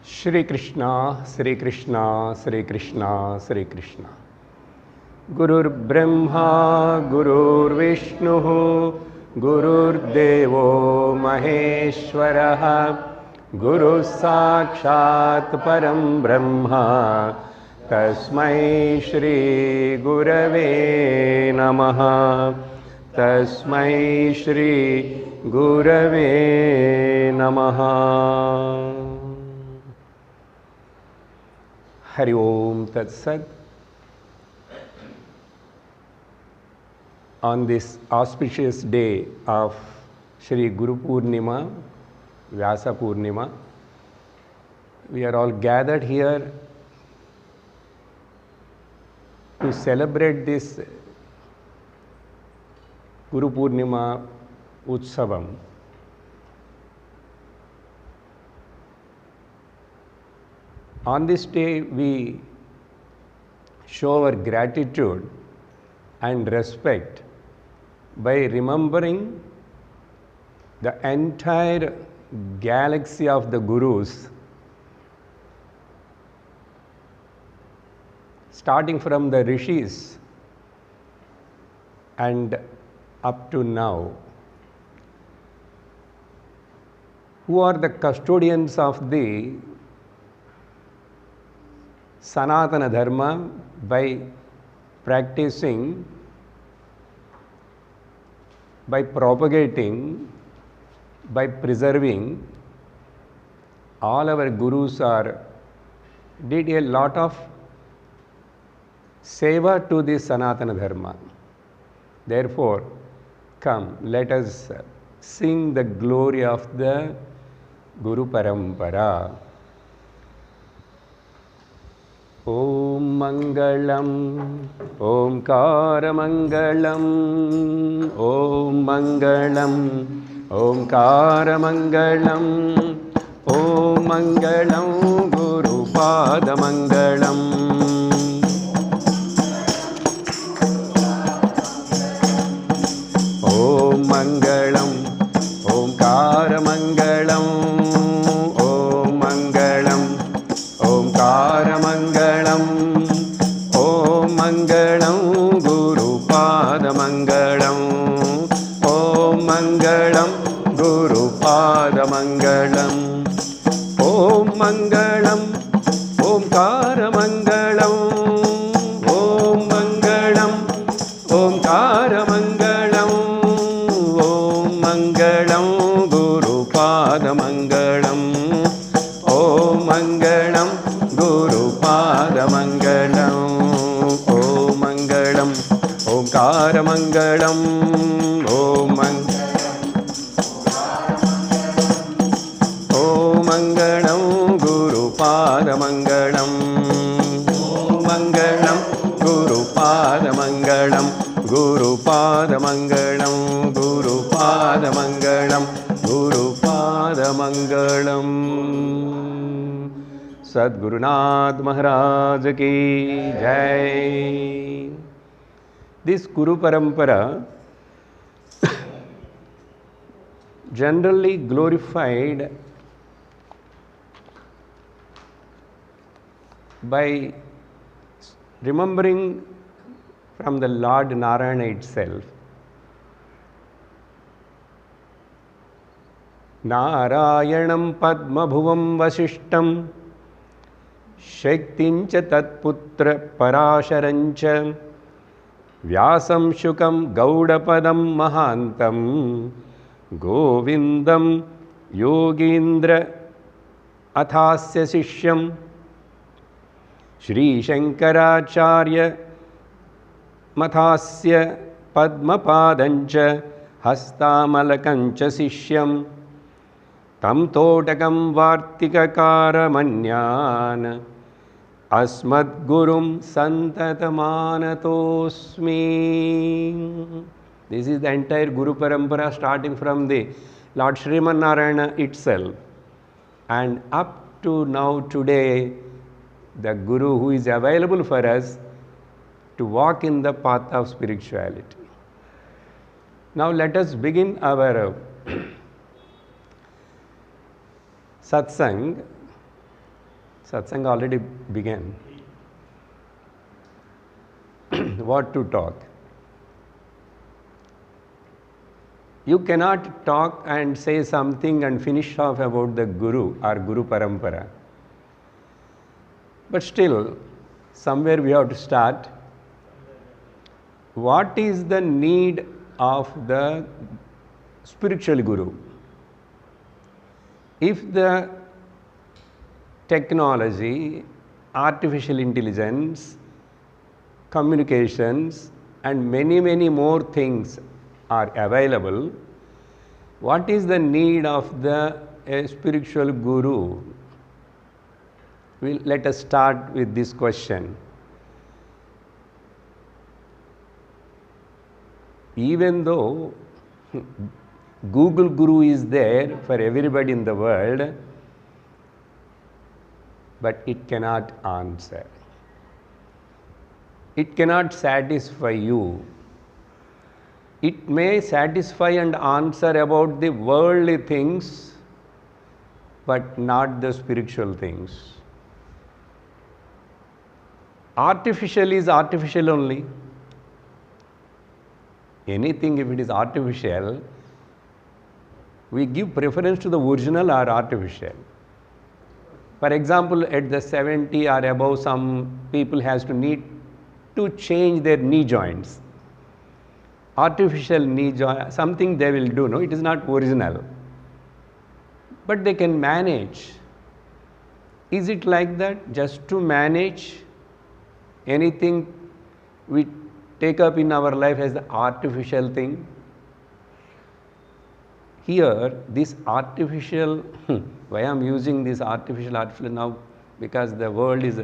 Shri Krishna, Shri Krishna, Shri Krishna, Shri Krishna. Gurur Brahma, Gurur Vishnu, Gurur Devo Maheshwaraha, Guru Sakshat Param Brahma, Tasmai Shri Gurave Namaha, Tasmai Shri Gurave Namaha. Hari Om Tat Sat. On this auspicious day of Shri Guru Purnima, Vyasa Purnima, we are all gathered here to celebrate this Guru Purnima Utsavam. On this day, we show our gratitude and respect by remembering the entire galaxy of the Gurus, starting from the Rishis and up to now, who are the custodians of the Sanatana Dharma by practicing, by propagating, by preserving. All our Gurus did a lot of seva to the Sanatana Dharma. Therefore, come, let us sing the glory of the Guru Parampara. Om Mangalam, Omkara Mangalam, Om Mangalam, Omkara Mangalam, Om Mangalam, Guru Pada Mangalam. Om Mangalam, Omkara Mangalam, Om Mangalam, Omkara Mangalam, Om Mangalam, Guru Pada Mangalam, Om Mangalam, Guru Pada Mangalam, Om Mangalam, Omkara Mangalam, Om Mangalam, Omkara Mangalam, Om Mangalam, Guru Pada Mangalam, Om Mangalam, Guru Pada Mangalam, Om Mangalam, Omkara Mangalam, Om Mangalam, Guru Pada Mangalam, Om Mangalam, Guru Pada Mangalam, Guru Pada Mangalam, Guru Pada Mangalam, Guru Pada Mangalam. Sadgurunath Maharaj Ki Jai. This Guru Parampara generally glorified by remembering from the Lord Narayana itself. Narayanam Padma Bhuvam Vasishtam Shaktincha Tatputra Parasharancha Vyasam Shukam Gaudapadam Mahantam Govindam Yogindra Athasya Sishyam Shri Shankaracharya Mathasya Padmapadancha Hastamalakancha Sishyam Tam Totakam Vartikakara Manyan Asmad Gurum Santatamanatosmi. This is the entire Guru Parampara starting from the Lord Sriman Narayana itself and up to now today, the Guru who is available for us to walk in the path of spirituality. Now let us begin our Satsang Satsang already began. What to talk? You cannot talk and say something and finish off about the Guru or Guru Parampara. But still, somewhere we have to start. What is the need of the spiritual Guru? If the technology, artificial intelligence, communications and many more things are available, what is the need of the spiritual Guru? Let us start with this question. Even though Google Guru is there for everybody in the world, but it cannot answer. It cannot satisfy you. It may satisfy and answer about the worldly things, but not the spiritual things. Artificial is artificial only. Anything, if it is artificial, we give preference to the original or artificial. For example, at the 70 or above, some people has to need to change their knee joints. Artificial knee joint, something they will do, no, it is not original. But they can manage. Is it like that? Just to manage anything we take up in our life as the artificial thing? Here, this artificial, why I am using this artificial now? Because the world is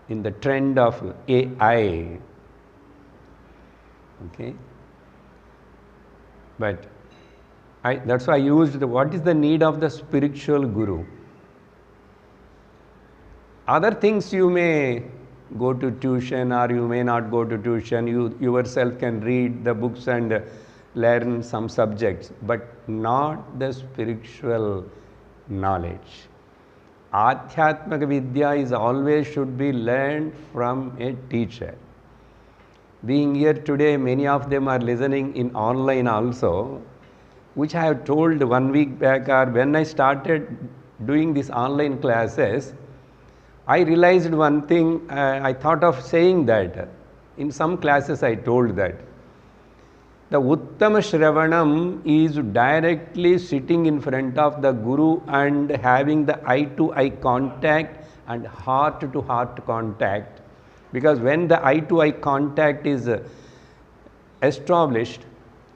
in the trend of AI. Okay? But that's why I used what is the need of the spiritual Guru? Other things you may go to tuition or you may not go to tuition. You yourself can read the books and learn some subjects, but not the spiritual knowledge. Adhyatmaka Vidya is always should be learned from a teacher. Being here today, many of them are listening in online also, which I have told 1 week back, or when I started doing these online classes, I realized one thing. I thought of saying that. In some classes I told that. The Uttama Shravanam is directly sitting in front of the Guru and having the eye-to-eye contact and heart-to-heart contact. Because when the eye-to-eye contact is established,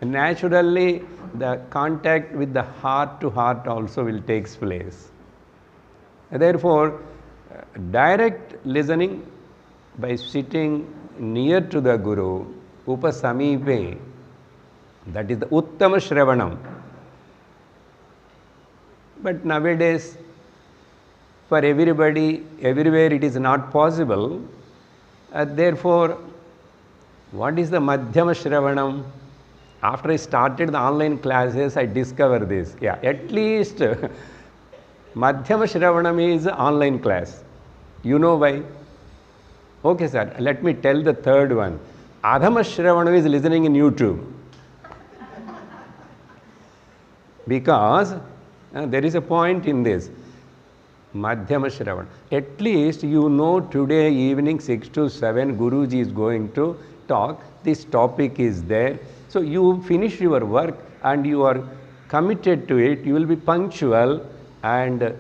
naturally the contact with the heart-to-heart also will take place. Therefore, direct listening by sitting near to the Guru, upasamipe, that is the Uttama Shravanam. But nowadays, for everybody, everywhere it is not possible. Therefore, what is the Madhyama Shravanam? After I started the online classes, I discovered this. Yeah, at least Madhyama Shravanam is online class. You know why? Okay, sir, let me tell the third one. Adhama Shravanam is listening in YouTube. Because there is a point in this. Madhyama Shravan. At least you know today evening 6 to 7 Guruji is going to talk. This topic is there. So you finish your work and you are committed to it. You will be punctual and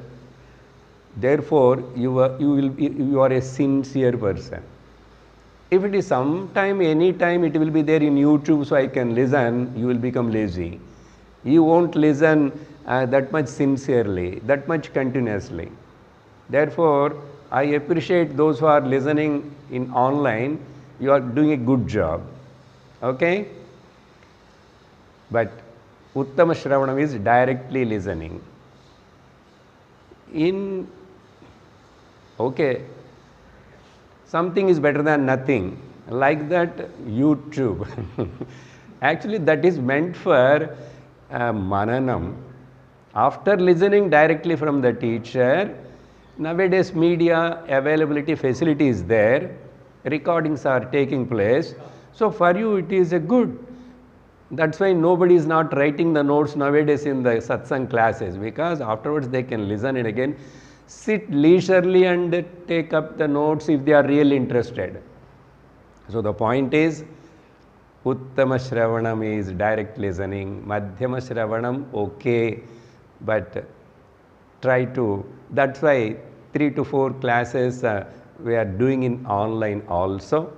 therefore you are a sincere person. If it is sometime, anytime it will be there in YouTube so I can listen, you will become lazy. You won't listen that much sincerely, that much continuously. Therefore, I appreciate those who are listening in online. You are doing a good job. Okay? But Uttama Shravanam is directly listening. Okay, something is better than nothing. Like that, YouTube. Actually, that is meant for Mananam. After listening directly from the teacher, Nowadays media availability facility is there, recordings are taking place. So for you it is a good. That's why nobody is not writing the notes nowadays in the satsang classes, because afterwards they can listen it again, sit leisurely and take up the notes if they are really interested. So the point is, Uttama Shravanam is direct listening, Madhyama Shravanam okay, but try to, that's why 3 to 4 classes we are doing in online also.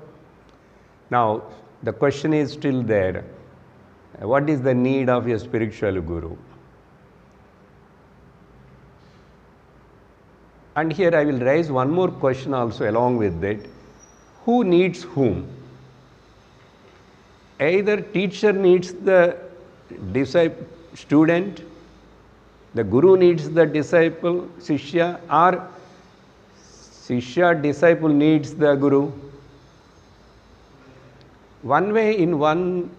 Now the question is still there, what is the need of a spiritual guru? And here I will raise one more question also along with it. Who needs whom? Either teacher needs the student, the guru needs the disciple, Shishya, or Shishya, disciple needs the guru. One way, in one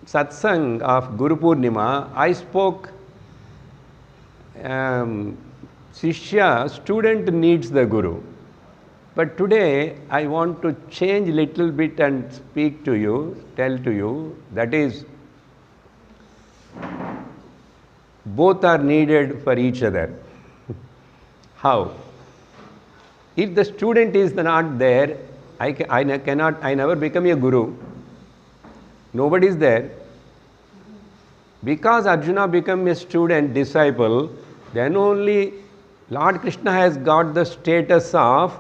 satsang of Guru Purnima, I spoke, Shishya, student needs the guru. But today I want to change little bit and speak to you, tell to you, that is, both are needed for each other. How? If the student is not there, I never become a guru. Nobody is there. Because Arjuna became a student, disciple, then only Lord Krishna has got the status of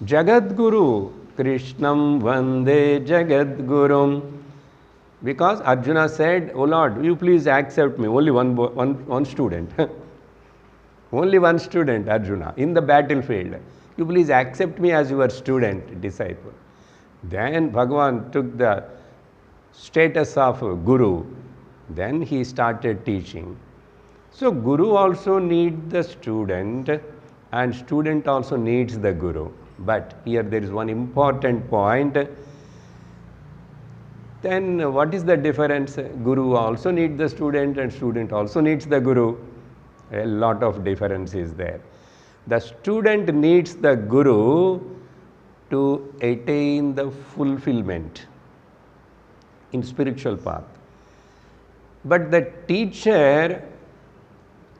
Jagat Guru, Krishnam Vande Jagat Gurum. Because Arjuna said, "Oh Lord, will you please accept me?" Only one student. Only one student, Arjuna, in the battlefield. "You please accept me as your student, disciple." Then Bhagavan took the status of Guru. Then he started teaching. So Guru also needs the student and student also needs the Guru. But here there is one important point. Then what is the difference? Guru also needs the student and student also needs the Guru. A lot of difference is there. The student needs the Guru to attain the fulfillment in spiritual path. But the teacher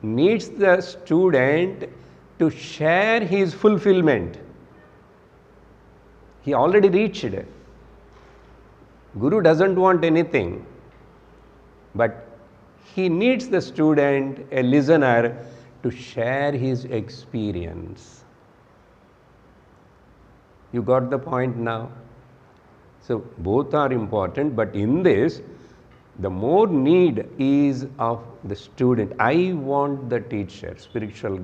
needs the student to share his fulfillment. He already reached. Guru doesn't want anything, but he needs the student, a listener, to share his experience. You got the point now? So both are important, but in this, the more need is of the student. I want the teacher, spiritual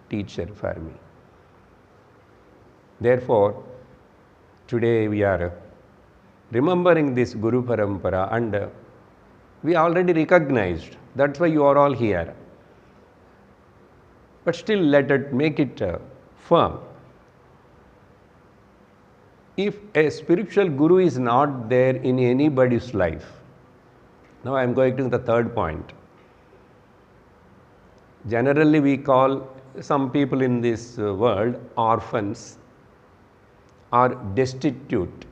teacher for me. Therefore, today we are remembering this Guru Parampara, and we already recognized. That's why you are all here. But still let it make it firm. If a spiritual guru is not there in anybody's life, now I am going to the third point. Generally we call some people in this world orphans or destitute.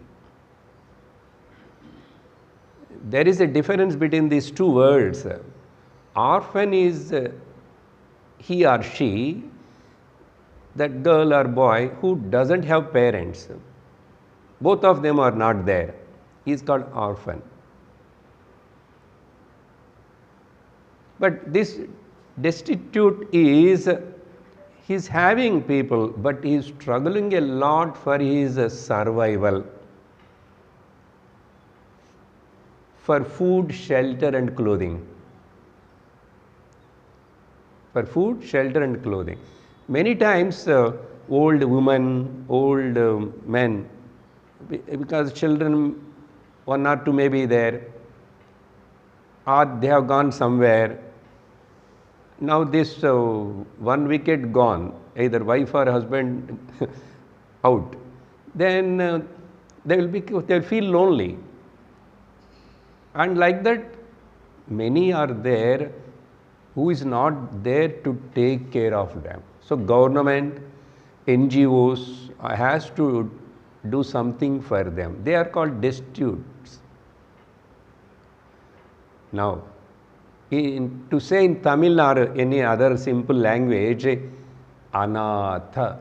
There is a difference between these two words. Orphan is he or she, that girl or boy who doesn't have parents. Both of them are not there. He is called orphan. But this destitute is, he is having people, but he is struggling a lot for his survival, for food, shelter and clothing. For food, shelter and clothing. Many times old women, old men, because children, one or two may be there, or they have gone somewhere. Now this one wicket gone, either wife or husband out, then they will feel lonely. And like that, many are there who is not there to take care of them. So government NGOs has to do something for them. They are called destitutes. Now, to say in Tamil or any other simple language, anatha.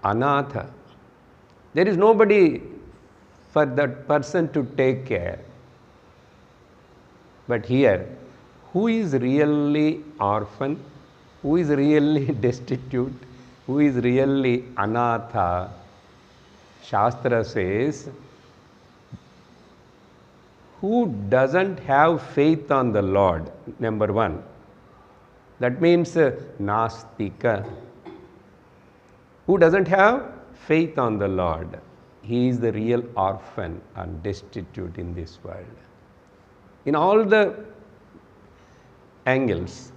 Anatha. There is nobody for that person to take care. But here, who is really orphan? Who is really destitute? Who is really anatha? Shastra says, who doesn't have faith on the Lord, number one. That means nastika. Who doesn't have faith on the Lord? He is the real orphan and destitute in this world. In all the angles.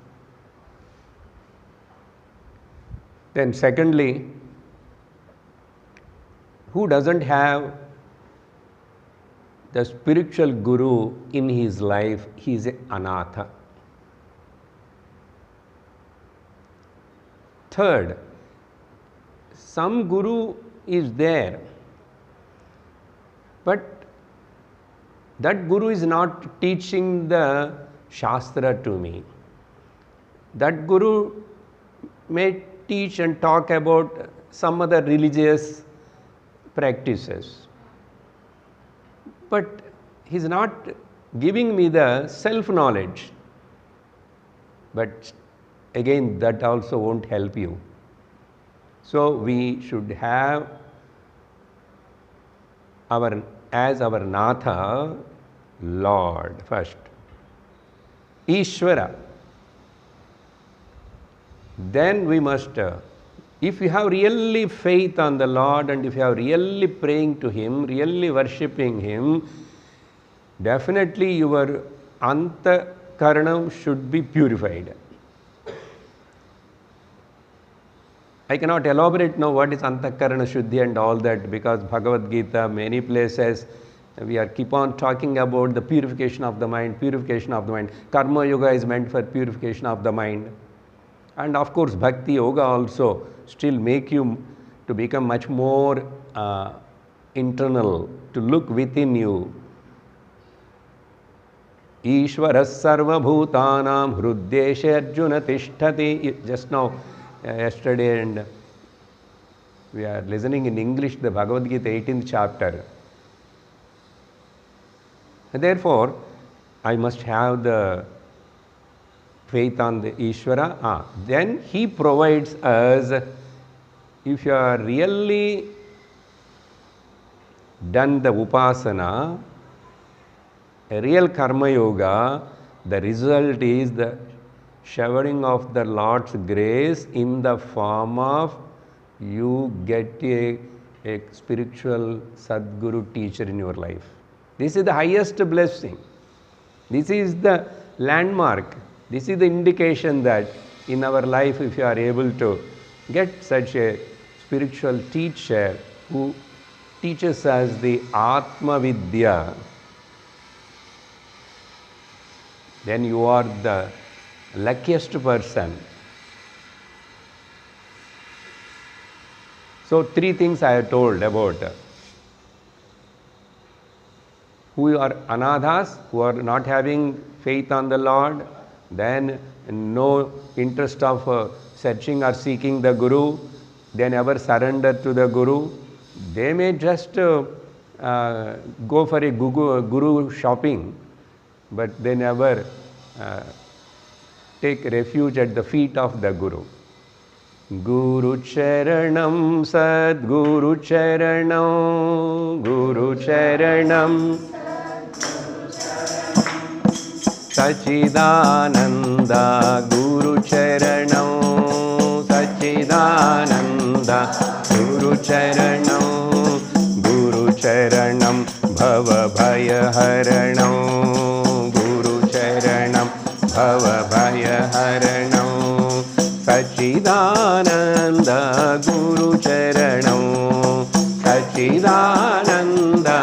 Then secondly, who doesn't have the spiritual guru in his life, he is an anatha. Third, some guru is there, but that guru is not teaching the Shastra to me. That guru may teach and talk about some other religious practices, but he is not giving me the self-knowledge. But again, that also won't help you. So we should have as our Natha, Lord first. Ishvara. Then we must, if you have really faith on the Lord and if you are really praying to Him, really worshipping Him, definitely your antakaranam should be purified. I cannot elaborate now what is antakarana shuddhi and all that, because Bhagavad Gita, many places, we are keep on talking about the purification of the mind, purification of the mind. Karma yoga is meant for purification of the mind. And of course, bhakti yoga also still make you to become much more internal, to look within you. Ishvaras sarva bhutanam hruddeshe arjuna tishtati. Just now, yesterday, and we are listening in English the Bhagavad Gita 18th chapter. Therefore, I must have the faith on the Ishvara. Then He provides us, if you are really done the Upasana, a real Karma Yoga, the result is the showering of the Lord's grace in the form of you get a spiritual Sadguru teacher in your life. This is the highest blessing. This is the landmark. This is the indication that in our life, if you are able to get such a spiritual teacher who teaches us the Atma Vidya, then you are the luckiest person. So, three things I have told about who are anathas, who are not having faith on the Lord, then no interest of searching or seeking the Guru, they never surrender to the Guru. They may just go for a Guru shopping, but they never take refuge at the feet of the Guru. Guru Charanam Sadguru Charanam Guru Charanam Sachidananda Guru Charanam Sachidananda Guru Charanam Guru Charanam Bhava Bhaya Haranam Guru Charanam Bhava Bhaya Haranam Sachidananda Guru Charanam Sachidananda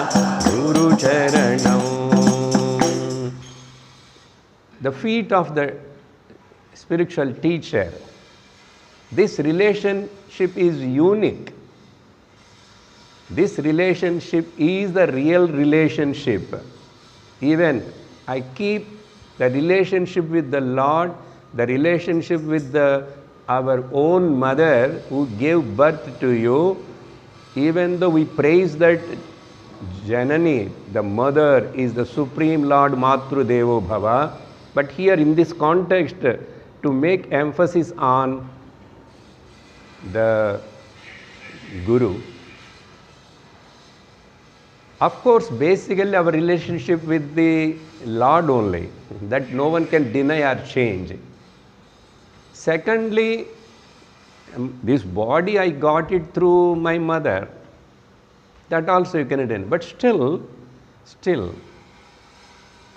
Guru Charanam. The feet of the spiritual teacher This relationship is unique. This relationship is the real relationship. Even I keep the relationship with the Lord, the relationship with our own mother who gave birth to you, even though we praise that Janani, the mother, is the Supreme Lord Matru Devo Bhava, but here in this context, to make emphasis on the Guru, of course, basically our relationship with the Lord only, that no one can deny or change. Secondly, this body I got it through my mother. That also you can deny. But still,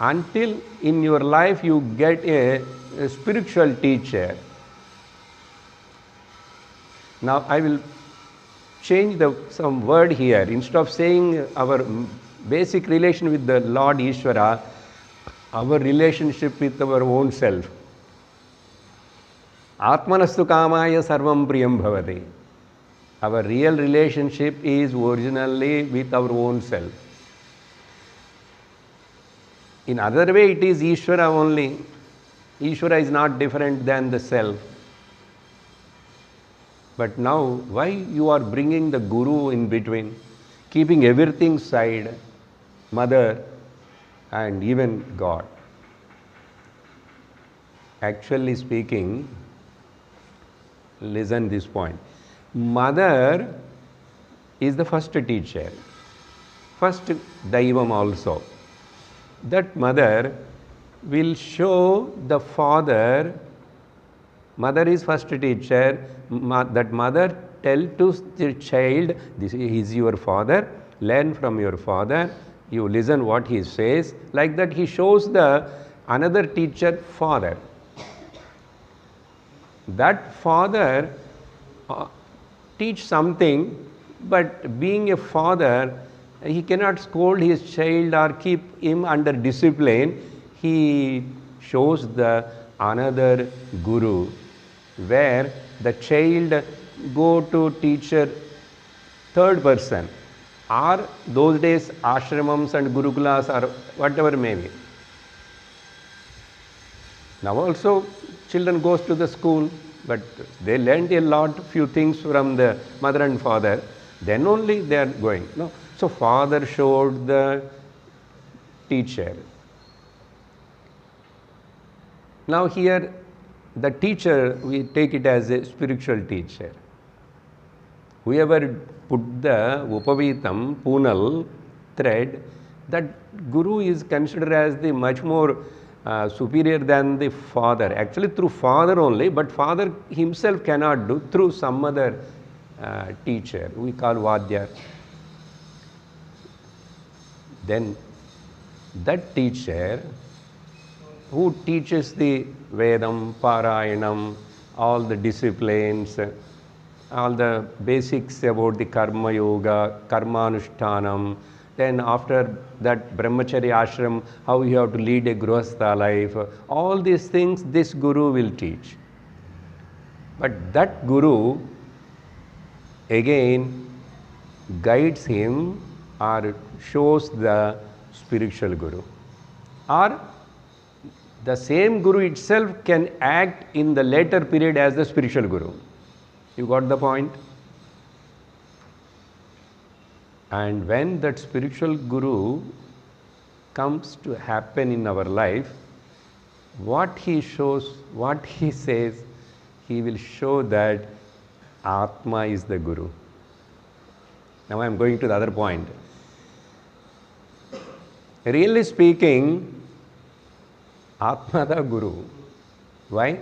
until in your life you get a spiritual teacher. Now I will change some word here. Instead of saying our basic relation with the Lord Ishvara, our relationship with our own self. Atmanastu kamaya sarvam priyam bhavati. Our real relationship is originally with our own self. In other way, it is Ishvara only. Ishvara is not different than the self. But now, why you are bringing the Guru in between, keeping everything side, mother and even God? Actually speaking, listen this point. Mother is the first teacher, first Daivam also. That mother will show the father. Mother is first teacher. That mother tell to the child, this is your father, learn from your father, you listen what he says. Like that he shows the another teacher, father. That father teach something, but being a father, he cannot scold his child or keep him under discipline. He shows the another Guru, where the child go to teacher third person, or those days ashramams and gurukulas or whatever may be. Now also children goes to the school, but they learned a lot, few things from the mother and father, then only they are going. No. So father showed the teacher. Now here the teacher, we take it as a spiritual teacher. Whoever put the upavitam, punal, thread, that Guru is considered as the much more superior than the father. Actually through father only, but father himself cannot do, through some other teacher, we call Vadyar. Then that teacher who teaches the Vedam, Parayanam, all the disciplines, all the basics about the Karma Yoga, Karmanushtanam, then after that Brahmacharya ashram, how you have to lead a Grihastha life, all these things this Guru will teach. But that Guru again guides him or shows the spiritual Guru. Or the same Guru itself can act in the later period as the spiritual Guru. You got the point? And when that spiritual Guru comes to happen in our life, what he shows, what he says, he will show that Atma is the Guru. Now I am going to the other point. Really speaking, Atma the Guru. Why?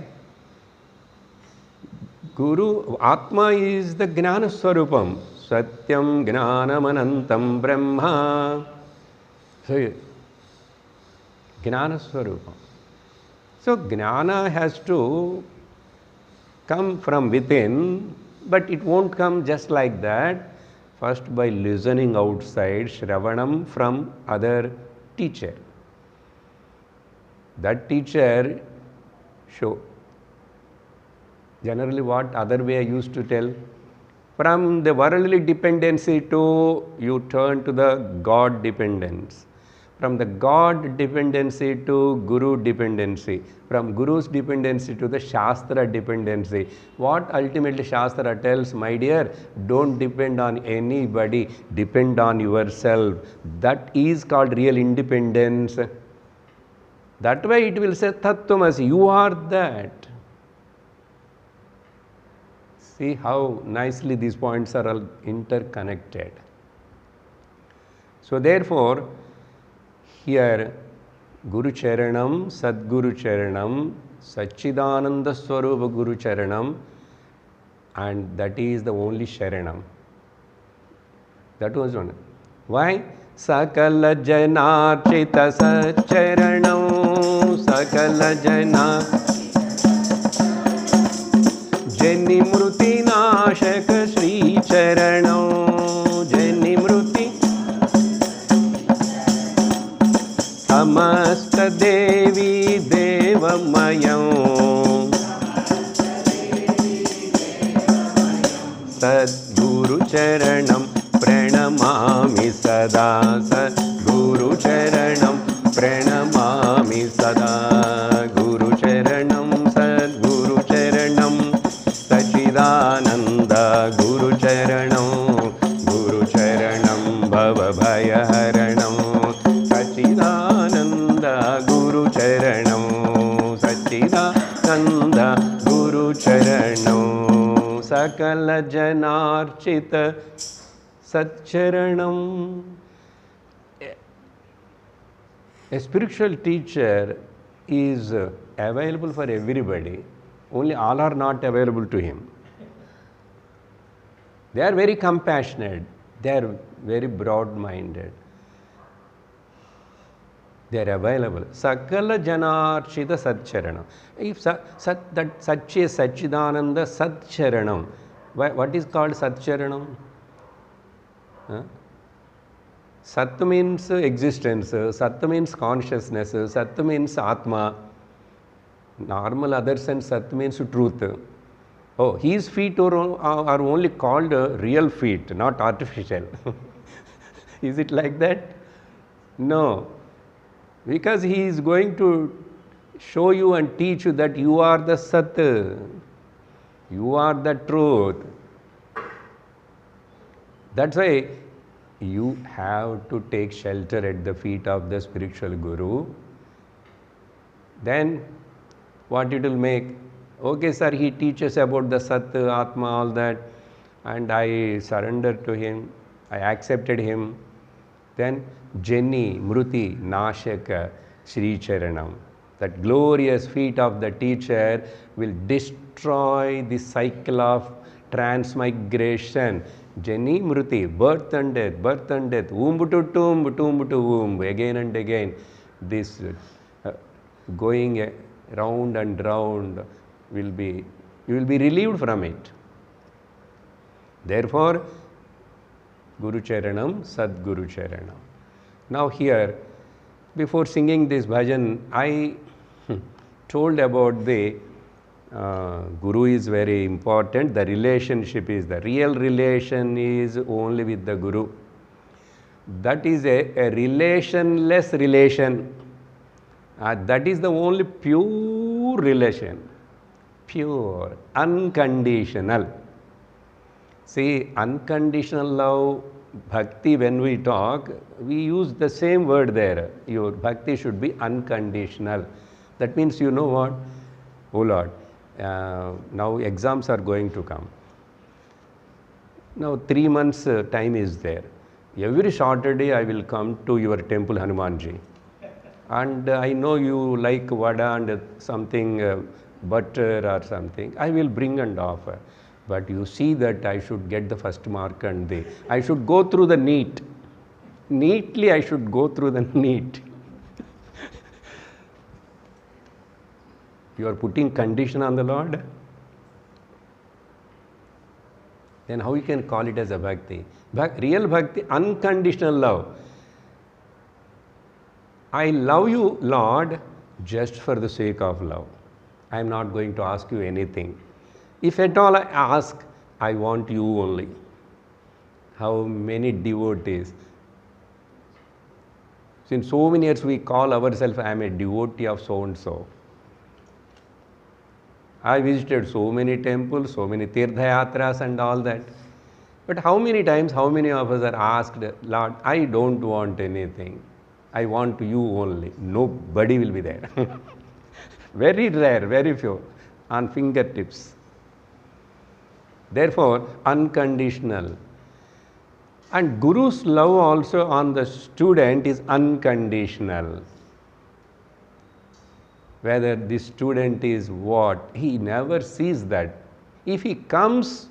Guru, Atma is the Gnana Swarupam. Satyam Gnanam Anantam Brahma. So, Gnana Swarupam. So, Gnana has to come from within, but it won't come just like that. First by listening outside, Shravanam from other teacher. That teacher show. Generally, what other way I used to tell? From the worldly dependency to you turn to the God dependence. From the God dependency to Guru dependency. From Guru's dependency to the Shastra dependency. What ultimately Shastra tells, my dear, don't depend on anybody, depend on yourself. That is called real independence. That way it will say Tattvamasi, you are that. See how nicely these points are all interconnected. So therefore, here Guru Charanam, Sadguru Charanam, Satchidananda Swarupa Guru Charanam, and that is the only Sharanam. That was one. Why? Sakala Janarchita Satcharanam, Sakala Jana Jani Mruti Nashaka Sri Charanam, Jani Mruti Samasta Devi Devamayam, Sadguru Charanam Pranamami Sada, Sadguru Charanam Pranamami Sada, Guru Charanam, Sadguru Charanam, Sachidananda Guru Charanam, Guru Charanam Bhava Bhaya Haranam, Sachidananda Guru Charanam, Sachidananda Guru Charanam, Sakala Janarchita Satcharanam. A spiritual teacher is available for everybody, only all are not available to him. They are very compassionate, they are very broad-minded. They are available. Sakala Janarchita Satcharanam. If that Satchi is Satchidananda Satcharanam, what is called Satcharanam? Sat means existence, Sat means consciousness, Sat means Atma. Normal other sense, Sat means truth. Oh, his feet are only called real feet, not artificial. Is it like that? No. Because he is going to show you and teach you that you are the Sat, you are the truth. That's why you have to take shelter at the feet of the spiritual Guru. Then what it will make? Okay, sir, he teaches about the Sat, Atma, all that, and I surrendered to him, I accepted him. Then Jani, Mruti, Nashaka, Sri Charanam. That glorious feet of the teacher will destroy the cycle of transmigration. Jani, Mruti, birth and death, womb to tomb, tomb to womb, again and again. This going round and round will be, you will be relieved from it. Therefore, Guru Charanam, Sadguru Charanam. Now here, before singing this bhajan, I told about the Guru is very important, the relationship is, the real relation is only with the Guru. That is a relationless relation. That is the only pure relation, pure, unconditional. See, unconditional love, bhakti, when we talk, we use the same word there. Your bhakti should be unconditional. That means, you know what? Oh Lord, now exams are going to come. Now 3 months time is there. Every Saturday I will come to your temple, Hanumanji. And I know you like vada and something, butter or something. I will bring and offer. But you see that I should get the first mark and I should go through the NEET. Neatly I should go through the NEET. You are putting condition on the Lord. Then how you can call it as a bhakti? Real bhakti, unconditional love. I love you, Lord, just for the sake of love. I am not going to ask you anything. If at all I ask, I want you only. How many devotees? Since so many years we call ourselves, I am a devotee of so and so. I visited so many temples, so many tirtha yatras and all that. But how many times, how many of us are asked, Lord, I don't want anything. I want you only. Nobody will be there. Very rare, very few, on fingertips. Therefore, unconditional. And Guru's love also on the student is unconditional. Whether the student is what, he never sees that. If he comes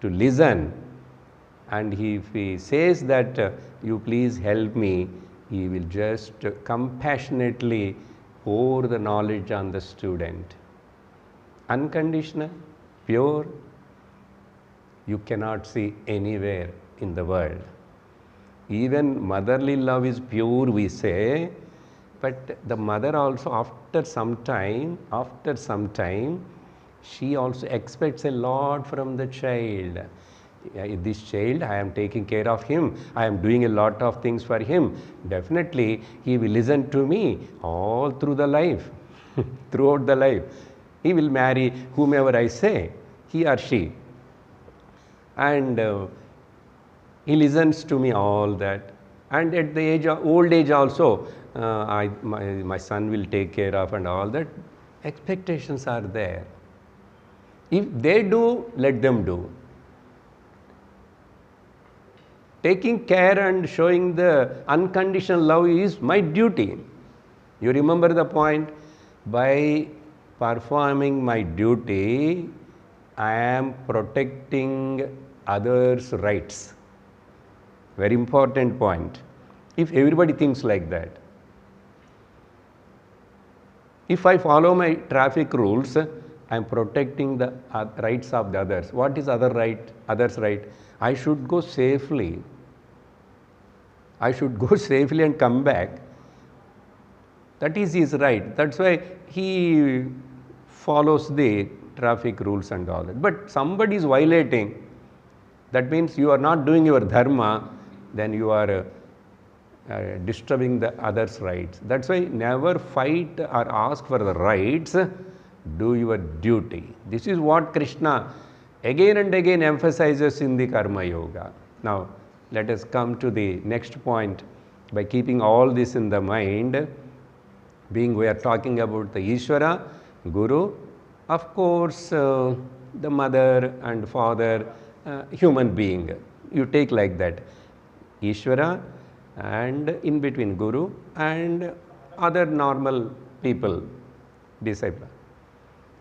to listen and if he says that you please help me, he will just compassionately pour the knowledge on the student. Unconditional, pure, you cannot see anywhere in the world. Even motherly love is pure, we say, but the mother also after some time, she also expects a lot from the child. This child, I am taking care of him, I am doing a lot of things for him. Definitely, he will listen to me all through the life, throughout the life. He will marry whomever I say, he or she. And he listens to me all that. And at the age of old age also, my son will take care of and all that. Expectations are there. If they do, let them do. Taking care and showing the unconditional love is my duty. You remember the point? By performing my duty, I am protecting others' rights. Very important point. If everybody thinks like that. If I follow my traffic rules, I am protecting the rights of the others. What is other right? Others' right? I should go safely. I should go safely and come back. That is his right. That's why he follows the traffic rules and all that. But somebody is violating. That means you are not doing your dharma, then you are disturbing the others' rights. That's why never fight or ask for the rights, do your duty. This is what Krishna again and again emphasizes in the Karma Yoga. Now, let us come to the next point. By keeping all this in the mind, being we are talking about the Ishvara, Guru, of course, the mother and father, human being. You take like that. Ishvara and in between Guru and other normal people, disciple.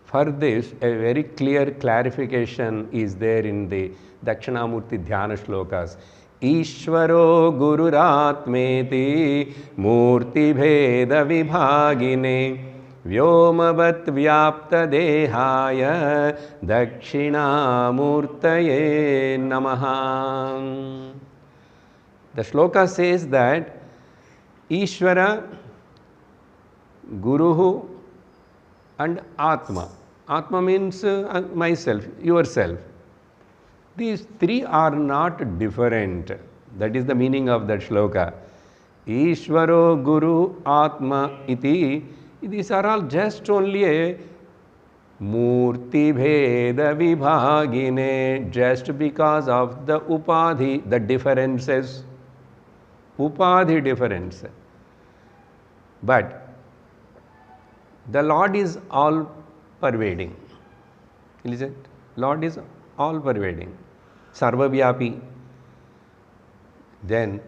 For this, a very clear clarification is there in the Dakshinamurti Dhyana Shlokas. Ishvaro Gururatmeti Murti Bheda Vibhagine Vyomavat Vyapta Dehaya Dakshinamurtaye Namaha. The shloka says that Ishvara, Guruhu and Atma. Atma means myself, yourself. These three are not different. That is the meaning of that shloka. Ishvaro Guru Atma iti. These are all just only a Murti Bheda Vibhagine, just because of the Upadhi, the differences. Upadhi difference. But the Lord is all pervading. Listen, Lord is all pervading. Sarvavyapi. Then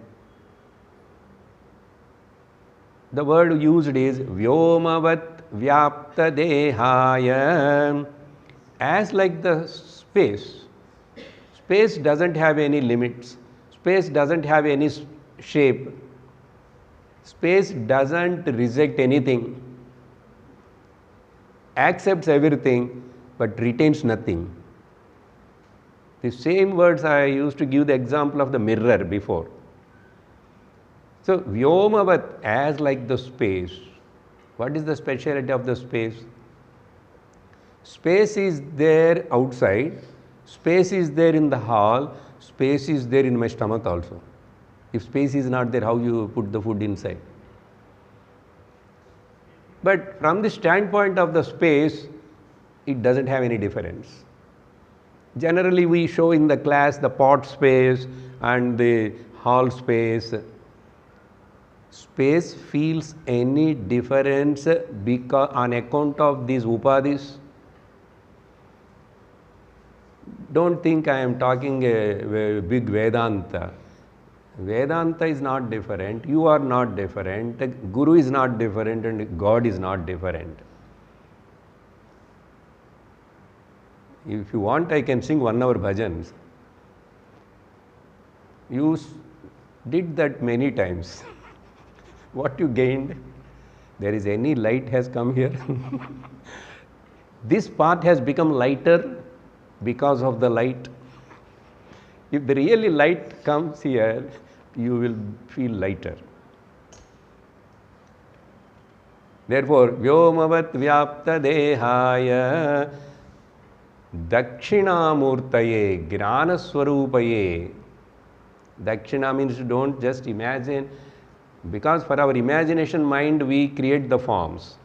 the word used is Vyomavat Vyapta Dehaya. As like the space. Space doesn't have any limits. Space doesn't have any shape. Space doesn't reject anything. Accepts everything but retains nothing. The same words I used to give the example of the mirror before. So, Vyomavat, as like the space. What is the speciality of the space? Space is there outside, space is there in the hall, space is there in my stomach also. If space is not there, how you put the food inside? But from the standpoint of the space, it doesn't have any difference. Generally, we show in the class the pot space and the hall space. Space feels any difference because on account of these upadhis? Don't think I am talking a big Vedanta. Vedanta is not different, you are not different, Guru is not different, and God is not different. If you want, I can sing 1 hour bhajans. You did that many times. What you gained? There is any light has come here? This part has become lighter because of the light. If the really light comes here, you will feel lighter. Therefore, Vyomavat Vyapta Dehaya Dakshinamurtaye Gnana Swarupaye. Dakshina means don't just imagine, because for our imagination mind we create the forms.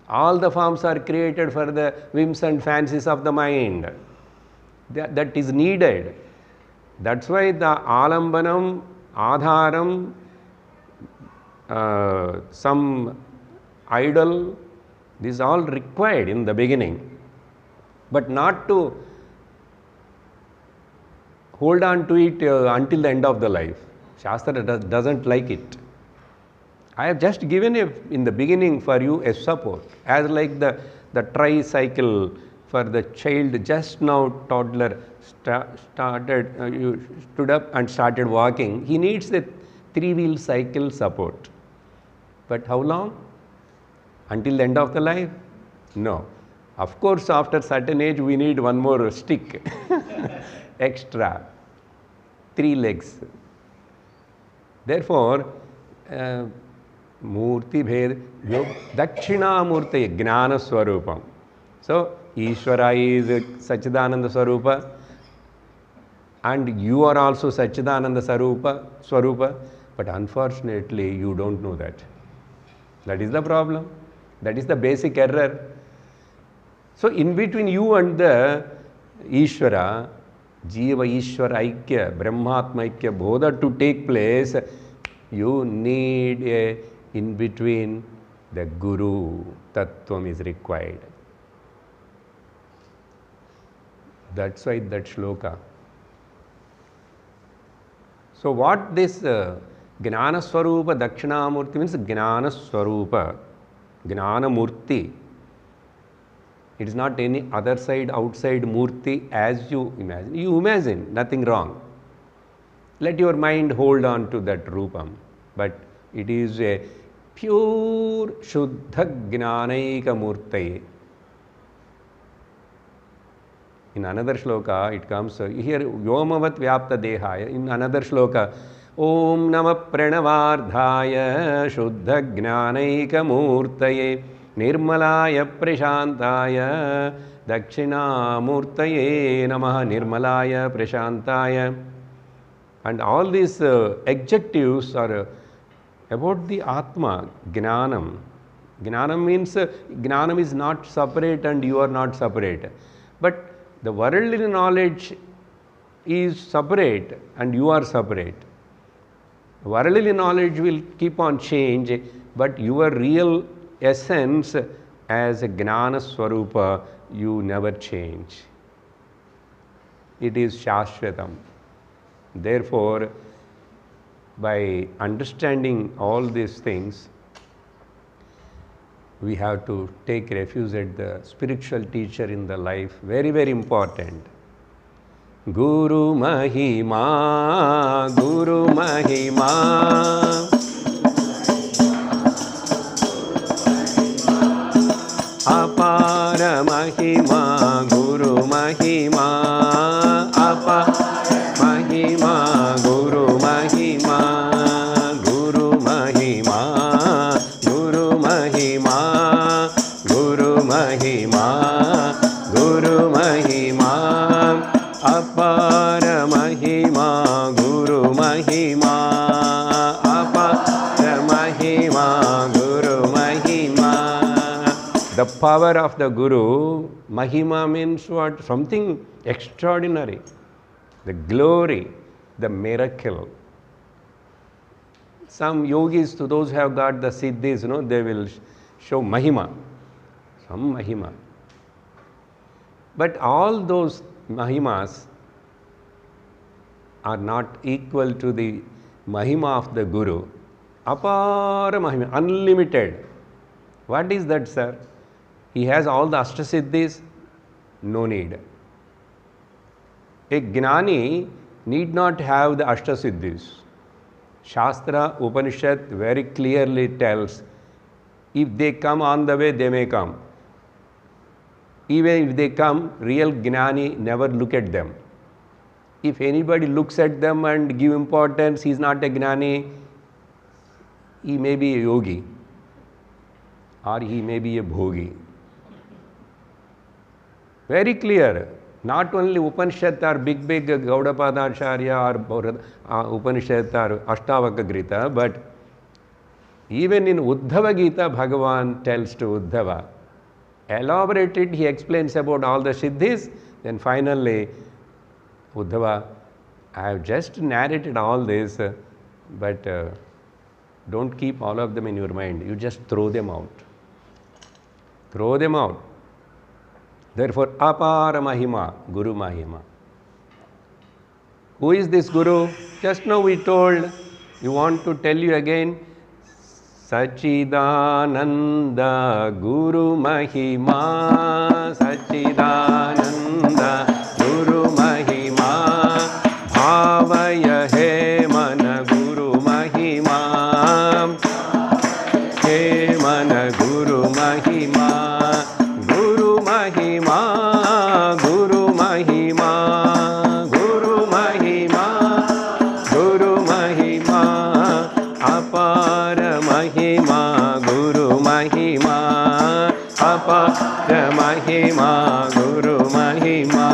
All the forms are created for the whims and fancies of the mind. That is needed. That's why the alambanam, adharam, some idol, this is all required in the beginning, but not to hold on to it until the end of the life. Shastra doesn't like it. I have just given in the beginning for you a support, as like the tricycle for the child, just now toddler you stood up and started walking. He needs a 3-wheel cycle support. But how long? Until the end of the life? No. Of course, after certain age, we need one more stick extra, 3 legs. Therefore, Murti Bhed, Dakshina Murti, Gnana Swarupam. So, Ishvara is Satchidananda Swarupa, and you are also Satchidananda Swarupa, but unfortunately you don't know that. That is the problem. That is the basic error. So, in between you and the Ishvara, Jiva Ishvara Aikya, Brahmatma Aikya, Bodha to take place, you need a in between the Guru Tattvam is required. That's why that shloka. So what this Gnana Swarupa Dakshinamurti means? Gnana Swarupa, Gnana Murti. It is not any other side, outside Murti as you imagine. You imagine, nothing wrong. Let your mind hold on to that Rupam. But it is a pure Shuddha Gnanaika Murtaye. In another shloka, it comes here, Vyomavat Vyapta Dehaya. In another shloka, Om Nama Pranavardhaya Shuddha Gnanaika Murtaye Nirmalaya Prashantaya Dakshina Murtaye Namaha Nirmalaya Prashantaya. And all these adjectives are about the Atma, Gnanam. Gnanam means, Gnanam is not separate and you are not separate. But the worldly knowledge is separate and you are separate. Worldly knowledge will keep on change, but your real essence as a Gnana Swarupa, you never change. It is Shashvatam. Therefore, by understanding all these things, we have to take refuge at the spiritual teacher in the life. Very, very important. Guru Mahima, Guru Mahima. Apara Mahima, Guru Mahima. Apara Mahima, Guru Mahima. Guru Mahima, Guru Mahima. Guru Mahima, Apara Mahima Guru Mahima. Apara Mahima Guru Mahima. The power of the Guru, Mahima means what? Something extraordinary. The glory, the miracle. Some yogis, to those who have got the siddhis, they will show Mahima. Some Mahima. But all those Mahimas are not equal to the Mahima of the Guru. Apara Mahima, unlimited. What is that, sir? He has all the Ashtasiddhis? No need. A Gnani need not have the Ashtasiddhis. Shastra, Upanishad very clearly tells, if they come on the way, they may come. Even if they come, real Gnani never look at them. If anybody looks at them and give importance, he is not a Gnani, he may be a yogi or he may be a bhogi. Very clear. Not only Upanishad or big Gaudapadacharya or Upanishad or Ashtavakra, but even in Uddhava Gita, Bhagavan tells to Uddhava, elaborated, he explains about all the Siddhis. Then finally, Uddhava, I have just narrated all this, but don't keep all of them in your mind. You just throw them out. Throw them out. Therefore, Apara Mahima, Guru Mahima. Who is this Guru? Just now we told, you want to tell you again, Sachidananda Guru Mahima, Sachidananda Guru Mahima, Bhavaya He Mana Guru Mahima, He Mana Guru Mahima. Guru Mahima, Guru Mahima, Guru Mahima, Guru Mahima, Apara Mahima, Guru Mahima, Apara Mahima, Guru Mahima.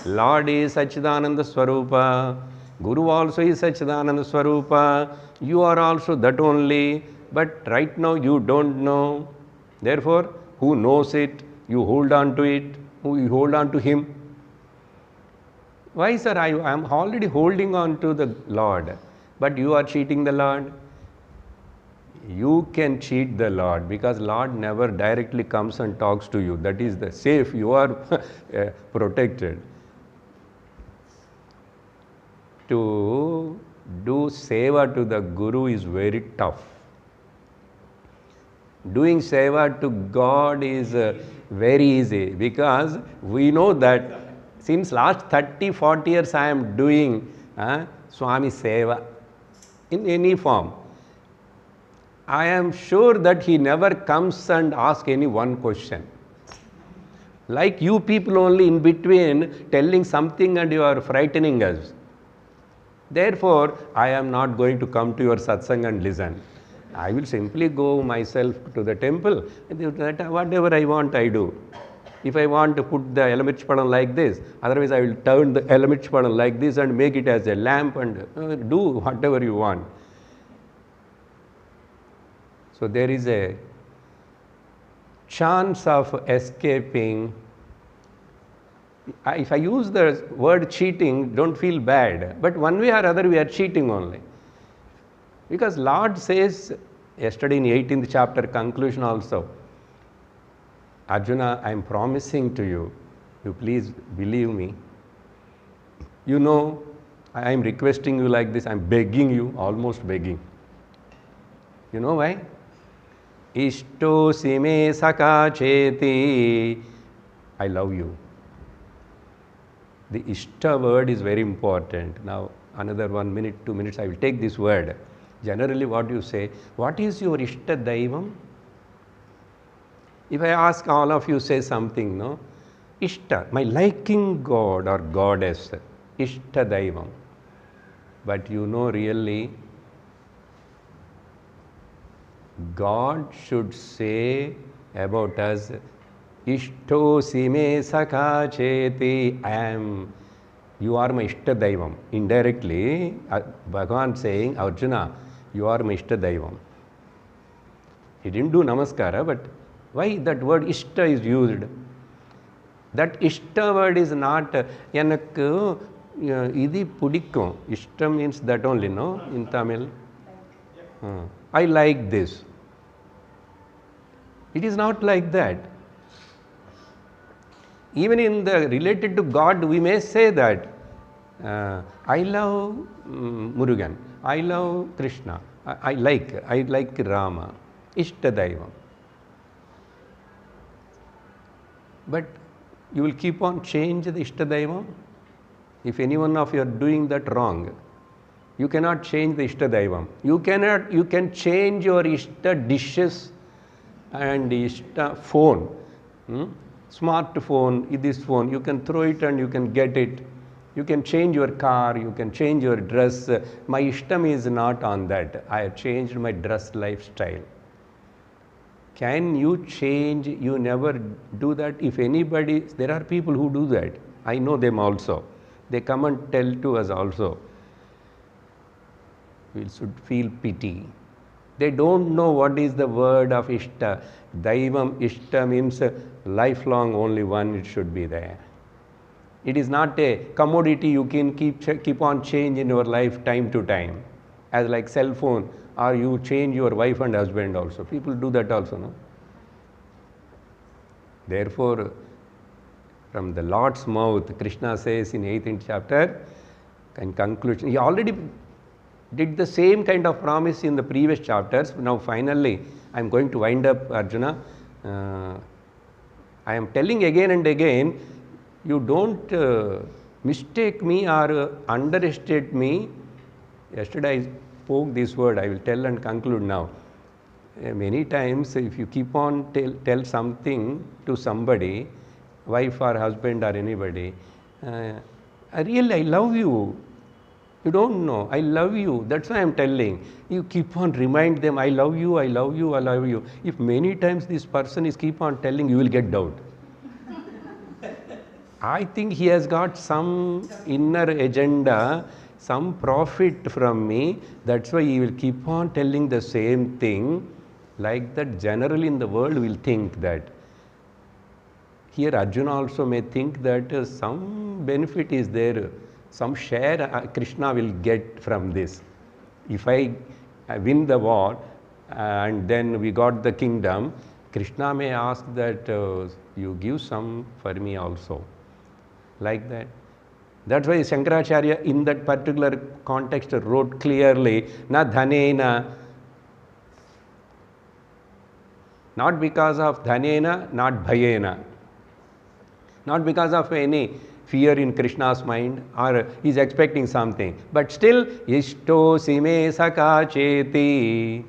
Lord is Sachidananda Swarupa, Guru also is Sachidananda Swarupa, you are also that only, but right now you don't know. Therefore, who knows it, you hold on to it, you hold on to him. Why, sir? I am already holding on to the Lord, but you are cheating the Lord. You can cheat the Lord because Lord never directly comes and talks to you. That is the safe, you are protected. To do seva to the Guru is very tough. Doing seva to God is very easy because we know that since last 30-40 years I am doing Swami seva in any form. I am sure that he never comes and asks any one question. Like you people only in between telling something and you are frightening us. Therefore, I am not going to come to your satsang and listen. I will simply go myself to the temple, whatever I want I do. If I want to put the Elamicpadam like this, otherwise I will turn the Elamicpadam like this and make it as a lamp and do whatever you want. So there is a chance of escaping. If I use the word cheating, don't feel bad, but one way or other we are cheating only. Because Lord says, yesterday in 18th chapter conclusion also, Arjuna, I am promising to you, you please believe me. You know, I am requesting you like this, I am begging you, almost begging. You know why? Ishto sime saka cheti. I love you. The Ishta word is very important. Now, another 1 minute, 2 minutes, I will take this word. Generally, what you say, what is your Ishta Daivam? If I ask all of you, say something, no? Ishta, my liking God or Goddess, Ishta Daivam. But you know, really, God should say about us, Ishtosi me sakha cheti. You are my Ishta Daivam. Indirectly, Bhagavan saying, Arjuna, you are my Ishta Daivam. He didn't do Namaskara, but why that word Ishta is used? That Ishta word is not, Yanakku, Idi Pudikkum. Ishta means that only, no? In Tamil. I like this. It is not like that. Even in the related to God, we may say that I love Murugan, I love Krishna, I like Rama, Ishta Daivam. But you will keep on change the Ishta Daivam. If any one of you are doing that wrong, you cannot change the Ishta Daivam. You can change your Ishta dishes and Ishta phone. Smartphone, this phone, you can throw it and you can get it. You can change your car, you can change your dress. My Ishtam is not on that. I have changed my dress lifestyle. Can you change? You never do that. If anybody, there are people who do that. I know them also. They come and tell to us also. We should feel pity. They don't know what is the word of Ishta. Daivam, Ishta means lifelong, only one it should be there. It is not a commodity you can keep on change in your life time to time. As like cell phone, or you change your wife and husband also. People do that also, no? Therefore, from the Lord's mouth, Krishna says in 18th chapter, in conclusion, he already did the same kind of promise in the previous chapters. Now finally, I am going to wind up, Arjuna. I am telling again and again, you don't mistake me or underestimate me. Yesterday I spoke this word, I will tell and conclude now. Many times if you keep on tell something to somebody, wife or husband or anybody, I love you. You don't know, I love you, that's why I am telling. You keep on remind them, I love you, I love you, I love you. If many times this person is keep on telling, you will get doubt. I think he has got some inner agenda, some profit from me, that's why he will keep on telling the same thing. Like that, generally in the world will think that. Here Arjuna also may think that some benefit is there. Some share Krishna will get from this. If I win the war and then we got the kingdom, Krishna may ask that you give some for me also. Like that. That's why Shankaracharya in that particular context wrote clearly, na dhanena, not because of dhanena, not bhayena, not because of any fear in Krishna's mind or he is expecting something. But still, Ishto sime saka cheti.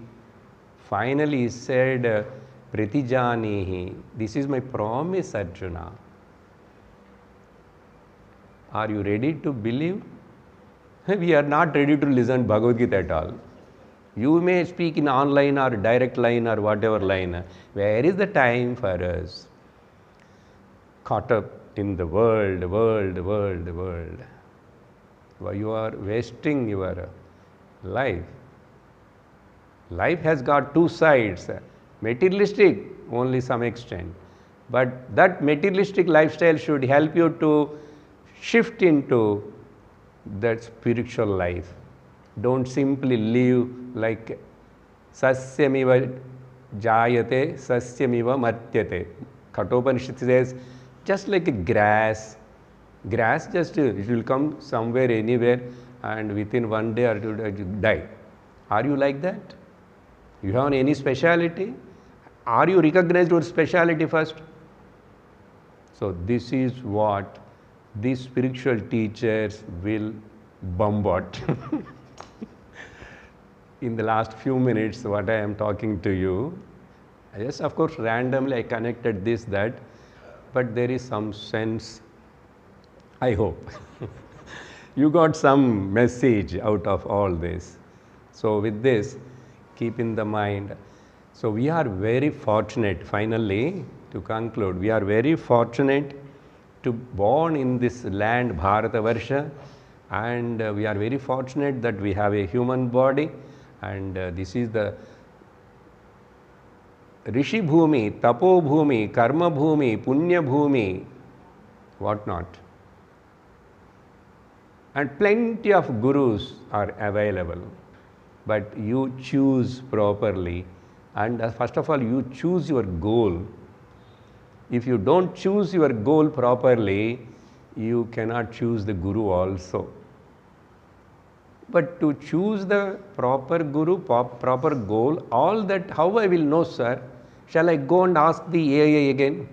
Finally he said, Pratijanihi. This is my promise, Arjuna. Are you ready to believe? We are not ready to listen Bhagavad Gita at all. You may speak in online or direct line or whatever line. Where is the time for us? Caught up in the world. You are wasting your life. Life has got two sides, materialistic only some extent. But that materialistic lifestyle should help you to shift into that spiritual life. Don't simply live like sasyamiva jayate, sasyamiva matyate. Kathopanishad says, just like a grass just it will come somewhere, anywhere, and within one day or 2 days you die. Are you like that? You have any speciality? Are you recognized your speciality first? So this is what these spiritual teachers will bombard. In the last few minutes what I am talking to you, yes, of course randomly I connected this, that, but there is some sense, I hope. You got some message out of all this. So with this, keep in the mind. So we are very fortunate finally, to conclude, we are very fortunate to born in this land Bharatavarsha, and we are very fortunate that we have a human body, and this is the Rishi Bhumi, Tapo Bhumi, Karma Bhumi, Punya Bhumi, what not. And plenty of gurus are available, but you choose properly, and first of all you choose your goal. If you don't choose your goal properly, you cannot choose the guru also. But to choose the proper guru, proper goal, all that, how I will know, sir? Shall I go and ask the AI again?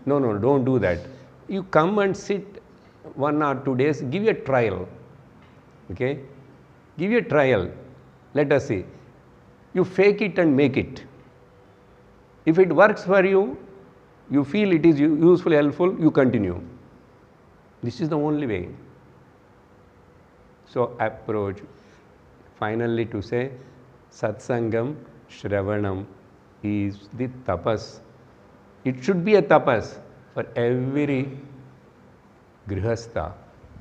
No, no, don't do that. You come and sit 1 or 2 days, give a trial. Okay? Give a trial. Let us see. You fake it and make it. If it works for you, you feel it is useful, helpful, you continue. This is the only way. So approach. Finally to say, Satsangam, Shravanam is the tapas. It should be a tapas for every grihastha,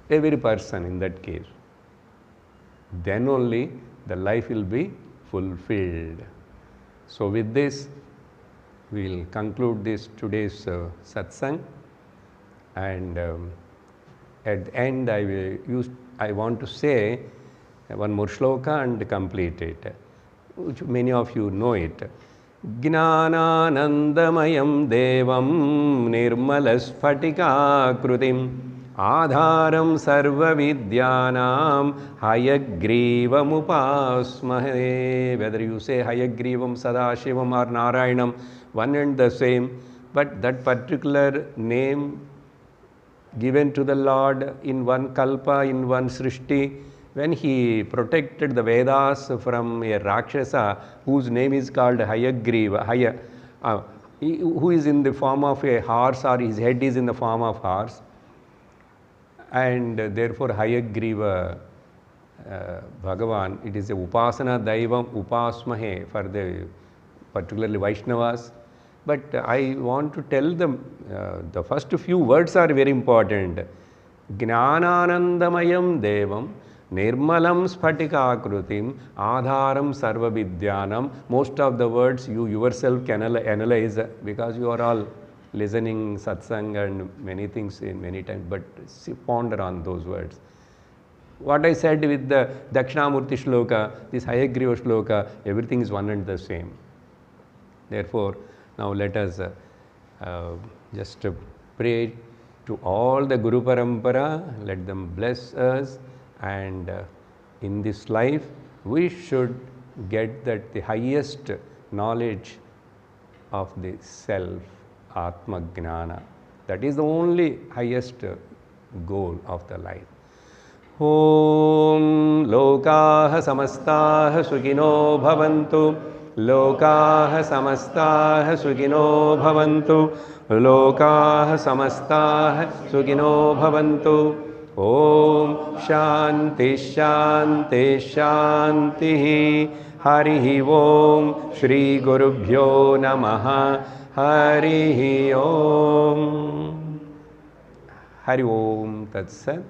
every person in that case. Then only the life will be fulfilled. So with this, we will conclude this today's satsang, and at the end I want to say one more shloka and complete it, which many of you know it. Gnananandamayam devam nirmalaspatikakrutim adharam sarva vidyanam hayagrivam upasmahe. Whether you say hayagrivam, sadashivam or narayanam, one and the same, but that particular name given to the Lord in one kalpa, in one srishti, when he protected the Vedas from a Rakshasa whose name is called Hayagriva, who is in the form of a horse, or his head is in the form of horse, and therefore Hayagriva Bhagavan, it is a Upasana Daivam Upasmahe for the particularly Vaishnavas. But I want to tell them, the first few words are very important. Gnananandamayam devam nirmalam spatikakrutim adharam sarva vidyanam. Most of the words you yourself can analyze, because you are all listening satsang and many things in many times, but ponder on those words. What I said with the Dakshinamurti shloka, this Hayagriva shloka, everything is one and the same. Therefore, now let us just pray to all the Guru Parampara, let them bless us, and in this life we should get that the highest knowledge of the self, Atma Gnana. That is the only highest goal of the life. Om Lokaha Samastaha Sukino Bhavantu. Lokaha Samastaha Sukino Bhavantu. Lokaha Samastaha Sukino Bhavantu. Om Shanti Shanti Shanti. Harihi Om Shri Gurubhyo Namaha. Harihi Om. Hari Om Tat Sat.